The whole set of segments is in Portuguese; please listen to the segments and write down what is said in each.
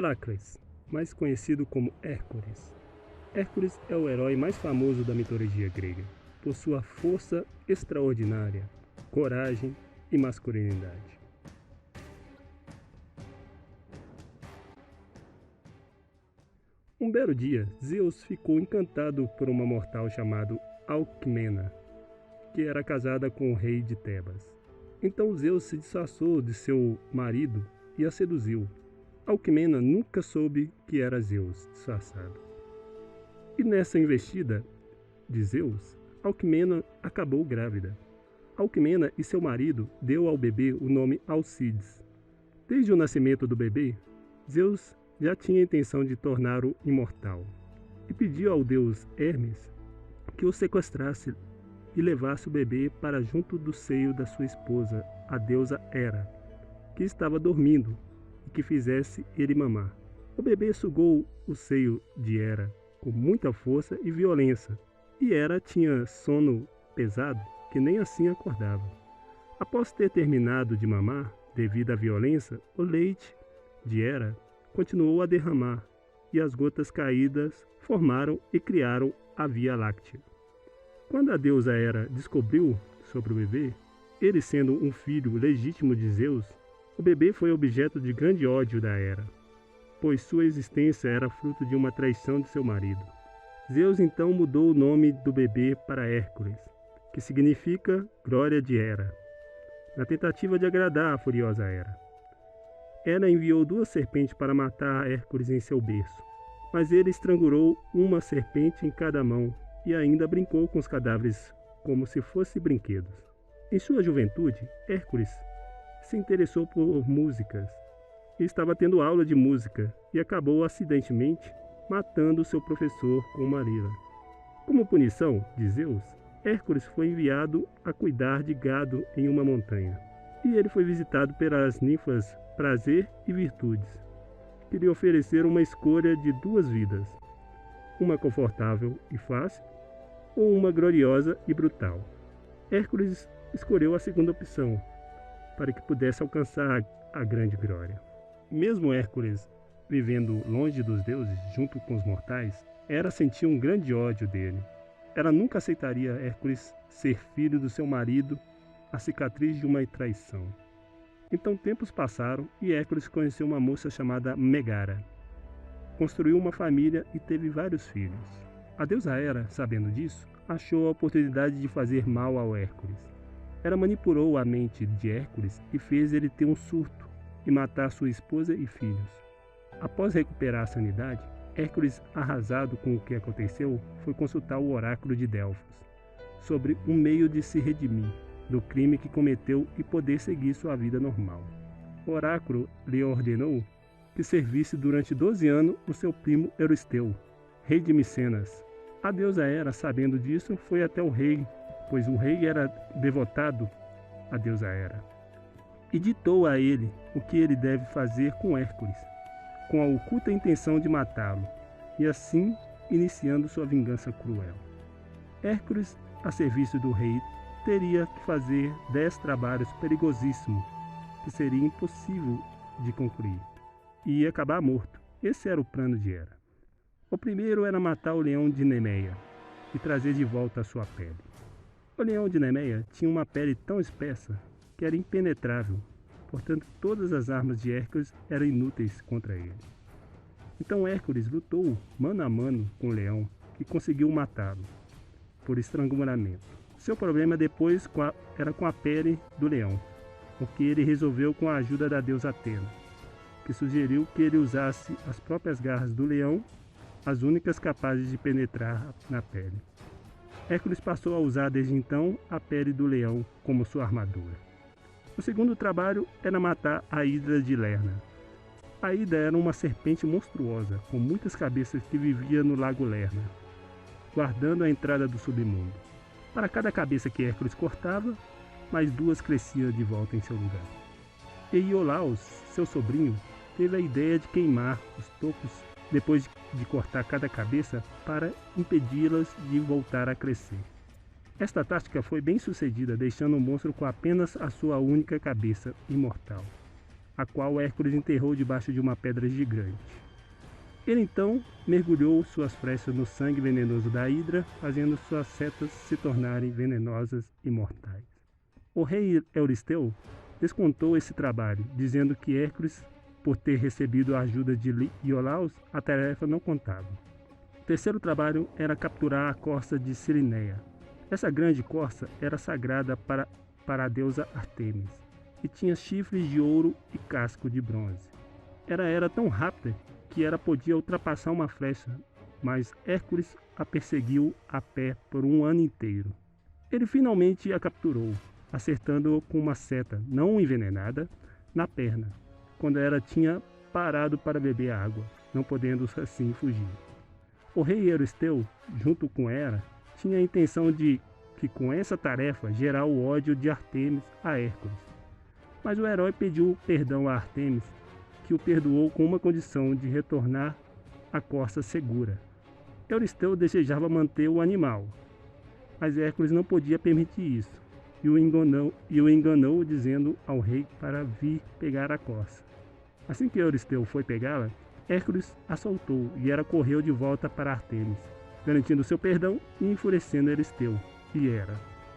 Heracles, mais conhecido como Hércules. Hércules é o herói mais famoso da mitologia grega, por sua força extraordinária, coragem e masculinidade. Um belo dia, Zeus ficou encantado por uma mortal chamada Alcmena, que era casada com o rei de Tebas. Então Zeus se disfarçou de seu marido e a seduziu. Alcmena nunca soube que era Zeus disfarçado. E nessa investida de Zeus, Alcmena acabou grávida. Alcmena e seu marido deu ao bebê o nome Alcides. Desde o nascimento do bebê, Zeus já tinha a intenção de torná-lo imortal e pediu ao deus Hermes que o sequestrasse e levasse o bebê para junto do seio da sua esposa, a deusa Hera, que estava dormindo, e que fizesse ele mamar. O bebê sugou o seio de Hera com muita força e violência, e Hera tinha sono pesado que nem assim acordava. Após ter terminado de mamar, devido à violência, o leite de Hera continuou a derramar, e as gotas caídas formaram e criaram a Via Láctea. Quando a deusa Hera descobriu sobre o bebê, ele sendo um filho legítimo de Zeus, o bebê foi objeto de grande ódio da Hera, pois sua existência era fruto de uma traição de seu marido. Zeus então mudou o nome do bebê para Hércules, que significa glória de Hera, na tentativa de agradar a furiosa Hera. Hera enviou 2 serpentes para matar Hércules em seu berço, mas ele estrangulou uma serpente em cada mão e ainda brincou com os cadáveres como se fossem brinquedos. Em sua juventude, Hércules se interessou por músicas e estava tendo aula de música e acabou acidentalmente matando seu professor com uma lira. Como punição de Zeus, Hércules foi enviado a cuidar de gado em uma montanha, e ele foi visitado pelas ninfas Prazer e Virtudes, que lhe ofereceram uma escolha de 2 vidas, uma confortável e fácil, ou uma gloriosa e brutal. Hércules escolheu a segunda opção, para que pudesse alcançar a grande glória. Mesmo Hércules vivendo longe dos deuses, junto com os mortais, Hera sentia um grande ódio dele. Ela nunca aceitaria Hércules ser filho do seu marido, a cicatriz de uma traição. Então tempos passaram e Hércules conheceu uma moça chamada Megara. Construiu uma família e teve vários filhos. A deusa Hera, sabendo disso, achou a oportunidade de fazer mal ao Hércules. Ela manipulou a mente de Hércules e fez ele ter um surto e matar sua esposa e filhos. Após recuperar a sanidade, Hércules, arrasado com o que aconteceu, foi consultar o oráculo de Delfos sobre um meio de se redimir do crime que cometeu e poder seguir sua vida normal. O oráculo lhe ordenou que servisse durante 12 anos o seu primo Euristeu, rei de Micenas. A deusa Hera, sabendo disso, foi até o rei, pois o rei era devotado à deusa Hera, e ditou a ele o que ele deve fazer com Hércules, com a oculta intenção de matá-lo, e assim iniciando sua vingança cruel. Hércules, a serviço do rei, teria que fazer 10 trabalhos perigosíssimos, que seria impossível de concluir, e ia acabar morto. Esse era o plano de Hera. O primeiro era matar o leão de Nemeia e trazer de volta a sua pele. O leão de Nemeia tinha uma pele tão espessa que era impenetrável, portanto todas as armas de Hércules eram inúteis contra ele. Então Hércules lutou mano a mano com o leão e conseguiu matá-lo por estrangulamento. Seu problema depois era com a pele do leão, o que ele resolveu com a ajuda da deusa Atena, que sugeriu que ele usasse as próprias garras do leão, as únicas capazes de penetrar na pele. Hércules passou a usar desde então a pele do leão como sua armadura. O segundo trabalho era matar a Hidra de Lerna. A Hidra era uma serpente monstruosa, com muitas cabeças que vivia no lago Lerna, guardando a entrada do submundo. Para cada cabeça que Hércules cortava, mais 2 cresciam de volta em seu lugar. E Iolaus, seu sobrinho, teve a ideia de queimar os tocos depois de cortar cada cabeça para impedi-las de voltar a crescer. Esta tática foi bem sucedida, deixando o monstro com apenas a sua única cabeça imortal. a qual Hércules enterrou debaixo de uma pedra gigante. Ele então mergulhou suas flechas no sangue venenoso da hidra, fazendo suas setas se tornarem venenosas e mortais. O rei Euristeu descontou esse trabalho, dizendo que Hércules, por ter recebido a ajuda de Iolaus, a tarefa não contava. O terceiro trabalho era capturar a corça de Cirineia. Essa grande corça era sagrada para a deusa Ártemis e tinha chifres de ouro e casco de bronze. Era tão rápida que podia ultrapassar uma flecha, mas Hércules a perseguiu a pé por um ano inteiro. Ele finalmente a capturou, acertando-o com uma seta não envenenada na perna, quando ela tinha parado para beber água, não podendo assim fugir. O rei Euristeu, junto com Hera, tinha a intenção de que com essa tarefa gerar o ódio de Ártemis a Hércules. Mas o herói pediu perdão a Ártemis, que o perdoou com uma condição de retornar a corça segura. Euristeu desejava manter o animal, mas Hércules não podia permitir isso, e o enganou dizendo ao rei para vir pegar a corça. Assim que Euristeu foi pegá-la, Hércules a soltou e ela correu de volta para Ártemis, garantindo seu perdão e enfurecendo Euristeu e Hera,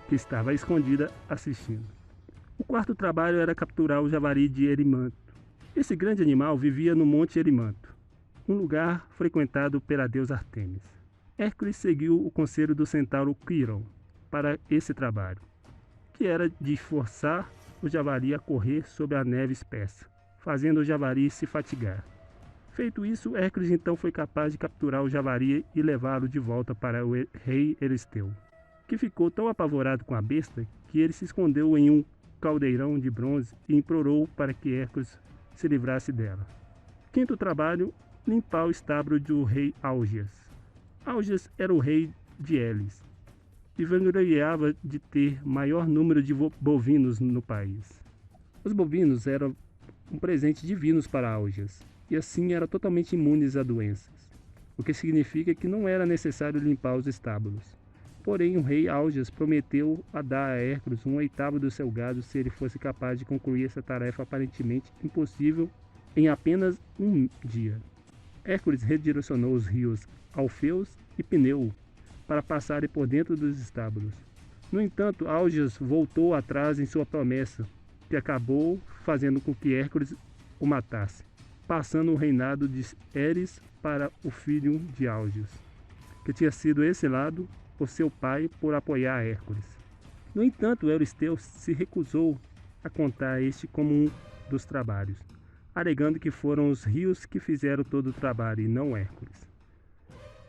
que estava escondida assistindo. O quarto trabalho era capturar o javari de Erimanto. Esse grande animal vivia no Monte Erimanto, um lugar frequentado pela deusa Ártemis. Hércules seguiu o conselho do centauro Quiron para esse trabalho, que era de forçar o javari a correr sobre a neve espessa, fazendo o javari se fatigar. Feito isso, Hércules então foi capaz de capturar o javari e levá-lo de volta para o rei Euristeu, que ficou tão apavorado com a besta que ele se escondeu em um caldeirão de bronze e implorou para que Hércules se livrasse dela. Quinto trabalho, limpar o estábulo do rei Augeas. Augeas era o rei de Elis e vangloriava de ter maior número de bovinos no país. Os bovinos eram um presente divino para Augeas e assim eram totalmente imunes a doenças, o que significa que não era necessário limpar os estábulos. Porém, o rei Augeas prometeu a dar a Hércules 1/8 do seu gado se ele fosse capaz de concluir essa tarefa aparentemente impossível em apenas um dia. Hércules redirecionou os rios Alfeus e Pneu para passarem por dentro dos estábulos. No entanto, Augeas voltou atrás em sua promessa, que acabou fazendo com que Hércules o matasse, passando o reinado de Eris para o filho de Augeas, que tinha sido exilado por seu pai por apoiar Hércules. No entanto, Euristeu se recusou a contar este como um dos trabalhos, alegando que foram os rios que fizeram todo o trabalho e não Hércules.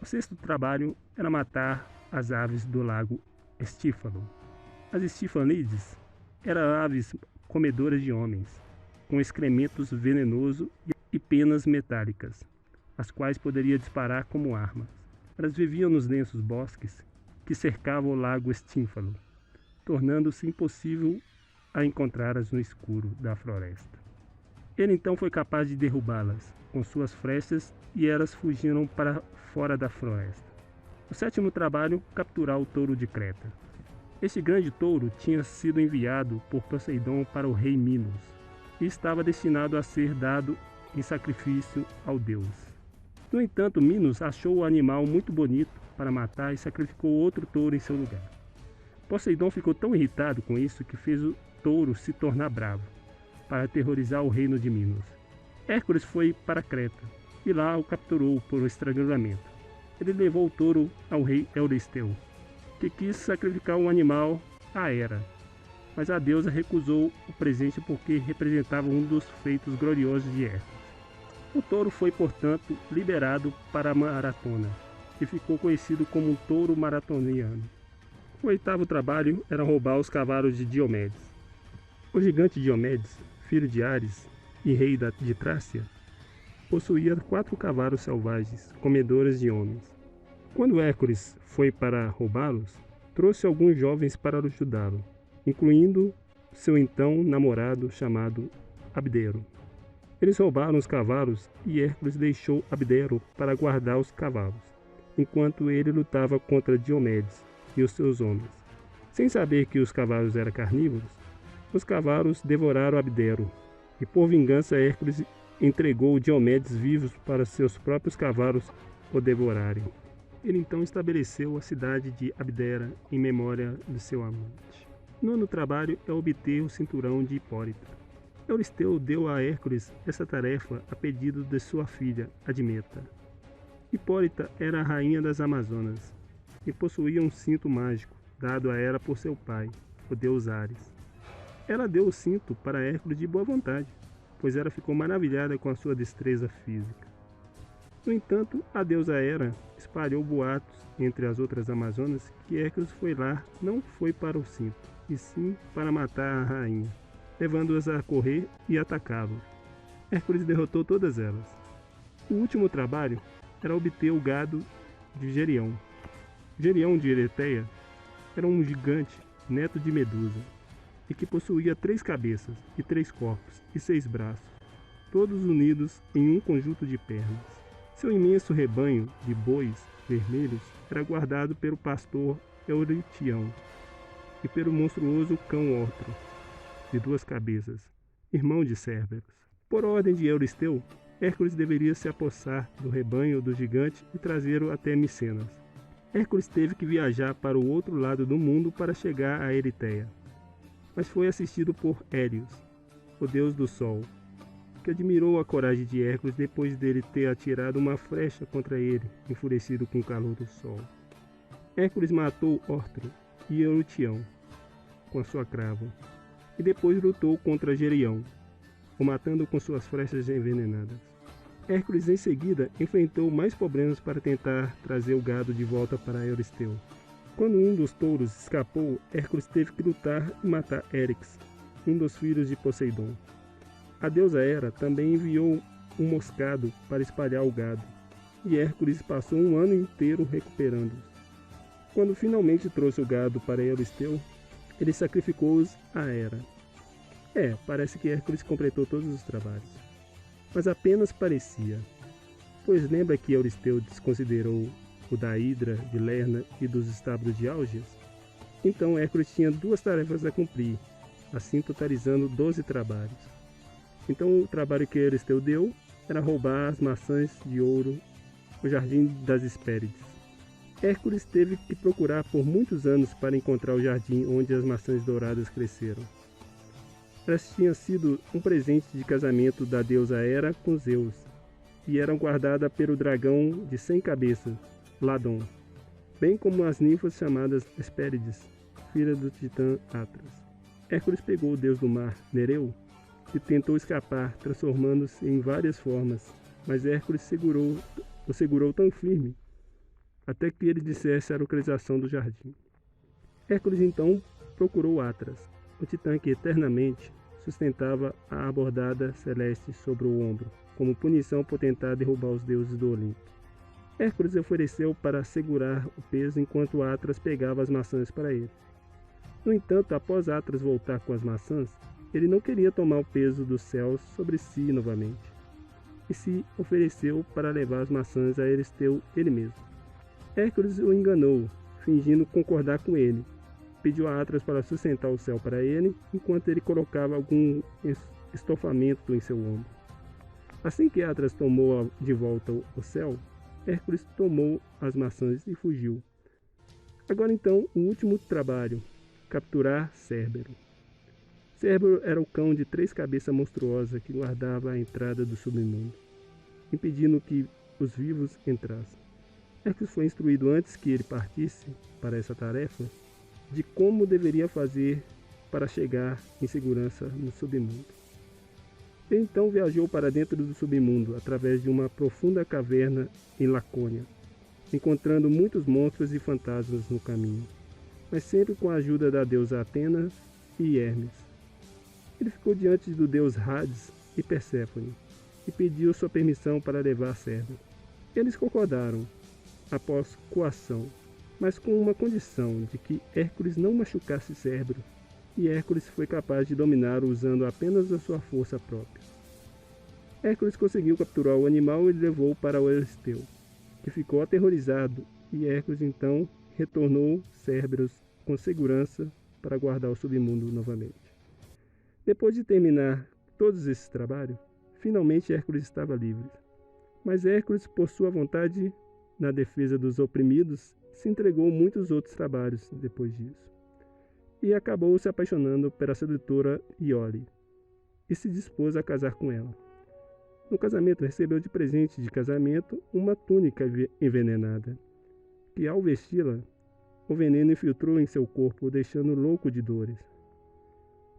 O sexto trabalho era matar as aves do lago Estífalo. As estifanides eram aves comedoras de homens, com excrementos venenosos e penas metálicas, as quais poderia disparar como armas. Elas viviam nos densos bosques que cercavam o lago Estífalo, tornando-se impossível a encontrá-las no escuro da floresta. Ele então foi capaz de derrubá-las com suas flechas e elas fugiram para fora da floresta. O sétimo trabalho, capturar o touro de Creta. Este grande touro tinha sido enviado por Poseidon para o rei Minos e estava destinado a ser dado em sacrifício ao deus. No entanto, Minos achou o animal muito bonito para matar e sacrificou outro touro em seu lugar. Poseidon ficou tão irritado com isso que fez o touro se tornar bravo, para aterrorizar o reino de Minos. Hércules foi para Creta e lá o capturou por estrangulamento. Ele levou o touro ao rei Euristeu, que quis sacrificar um animal a Hera, mas a deusa recusou o presente porque representava um dos feitos gloriosos de Hércules. O touro foi, portanto, liberado para a maratona e ficou conhecido como um touro maratoniano. O oitavo trabalho era roubar os cavalos de Diomedes. O gigante Diomedes, filho de Ares e rei de Trácia, possuía 4 cavalos selvagens, comedores de homens. Quando Hércules foi para roubá-los, trouxe alguns jovens para ajudá-lo, incluindo seu então namorado chamado Abdero. Eles roubaram os cavalos e Hércules deixou Abdero para guardar os cavalos, enquanto ele lutava contra Diomedes e os seus homens. Sem saber que os cavalos eram carnívoros, os cavalos devoraram Abdero e por vingança Hércules entregou Diomedes vivos para seus próprios cavalos o devorarem. Ele então estabeleceu a cidade de Abdera em memória de seu amante. Nono trabalho é obter o cinturão de Hipólita. Euristeu deu a Hércules essa tarefa a pedido de sua filha, Admeta. Hipólita era a rainha das Amazonas e possuía um cinto mágico, dado a ela por seu pai, o deus Ares. Ela deu o cinto para Hércules de boa vontade, pois ela ficou maravilhada com a sua destreza física. No entanto, a deusa Hera espalhou boatos entre as outras Amazonas que Hércules foi lá não foi para o cinto, e sim para matar a rainha, levando-as a correr e atacá-lo. Hércules derrotou todas elas. O último trabalho era obter o gado de Gerião. Gerião de Ereteia era um gigante, neto de Medusa, e que possuía 3 cabeças, e 3 corpos, e 6 braços, todos unidos em um conjunto de pernas. Seu imenso rebanho de bois vermelhos era guardado pelo pastor Euritião e pelo monstruoso cão Ortro, de 2 cabeças, irmão de Cérberus. Por ordem de Euristeu, Hércules deveria se apossar do rebanho do gigante e trazê-lo até Micenas. Hércules teve que viajar para o outro lado do mundo para chegar a Ereteia, mas foi assistido por Hélios, o deus do sol, que admirou a coragem de Hércules depois dele ter atirado uma flecha contra ele, enfurecido com o calor do sol. Hércules matou Ortro e Euritião com a sua cravo, e depois lutou contra Gerião, o matando com suas flechas envenenadas. Hércules em seguida enfrentou mais problemas para tentar trazer o gado de volta para Euristeu. Quando um dos touros escapou, Hércules teve que lutar e matar Érix, um dos filhos de Poseidon. A deusa Hera também enviou um moscado para espalhar o gado, e Hércules passou um ano inteiro recuperando-os. Quando finalmente trouxe o gado para Euristeu, ele sacrificou-os a Hera. Parece que Hércules completou todos os trabalhos. Mas apenas parecia, pois lembra que Euristeu desconsiderou o da Hidra, de Lerna e dos estábulos de Álgias? Então Hércules tinha 2 tarefas a cumprir, assim totalizando 12 trabalhos. Então o trabalho que Euristeu deu era roubar as maçãs de ouro no jardim das Hespérides. Hércules teve que procurar por muitos anos para encontrar o jardim onde as maçãs douradas cresceram. Elas tinham sido um presente de casamento da deusa Hera com Zeus, e eram guardadas pelo dragão de 100 cabeças, Ladon, bem como as ninfas chamadas Hespérides, filha do titã Atlas. Hércules pegou o deus do mar, Nereu, e tentou escapar, transformando-se em várias formas, mas Hércules o segurou tão firme até que ele dissesse a localização do jardim. Hércules então procurou Atlas, o titã que eternamente sustentava a abordada celeste sobre o ombro, como punição por tentar derrubar os deuses do Olimpo. Hércules ofereceu para segurar o peso enquanto Atlas pegava as maçãs para ele. No entanto, após Atlas voltar com as maçãs, ele não queria tomar o peso dos céus sobre si novamente, e se ofereceu para levar as maçãs a Euristeu ele mesmo. Hércules o enganou, fingindo concordar com ele. Pediu a Atlas para sustentar o céu para ele, enquanto ele colocava algum estofamento em seu ombro. Assim que Atlas tomou de volta o céu, Hércules tomou as maçãs e fugiu. Agora então, o último trabalho, capturar Cérbero. Cérbero era o cão de 3 cabeças monstruosas que guardava a entrada do submundo, impedindo que os vivos entrassem. Hércules foi instruído antes que ele partisse para essa tarefa de como deveria fazer para chegar em segurança no submundo. Ele então viajou para dentro do submundo através de uma profunda caverna em Lacônia, encontrando muitos monstros e fantasmas no caminho, mas sempre com a ajuda da deusa Atena e Hermes. Ele ficou diante do deus Hades e Perséfone e pediu sua permissão para levar Cérbero. Eles concordaram, após coação, mas com uma condição de que Hércules não machucasse Cérbero, e Hércules foi capaz de dominá-lo usando apenas a sua força própria. Hércules conseguiu capturar o animal e levou para o Euristeu, que ficou aterrorizado, e Hércules então retornou Cérbero com segurança para guardar o submundo novamente. Depois de terminar todos esses trabalhos, finalmente Hércules estava livre. Mas Hércules, por sua vontade na defesa dos oprimidos, se entregou a muitos outros trabalhos depois disso. E acabou se apaixonando pela sedutora Iole e se dispôs a casar com ela. No casamento, recebeu de presente de casamento uma túnica envenenada, que ao vesti-la, o veneno infiltrou em seu corpo, deixando-o louco de dores.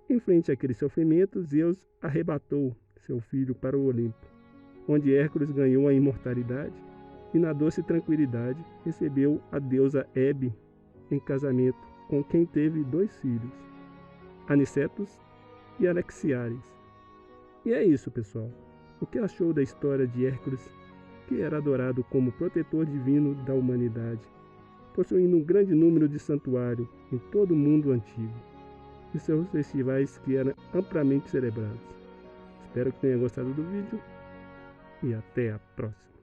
Em frente àquele sofrimento, Zeus arrebatou seu filho para o Olimpo, onde Hércules ganhou a imortalidade e, na doce tranquilidade, recebeu a deusa Hebe em casamento, com quem teve 2 filhos, Anicetus e Alexiares. E é isso, pessoal. O que achou da história de Hércules, que era adorado como protetor divino da humanidade, possuindo um grande número de santuários em todo o mundo antigo, e seus festivais que eram amplamente celebrados? Espero que tenha gostado do vídeo e até a próxima.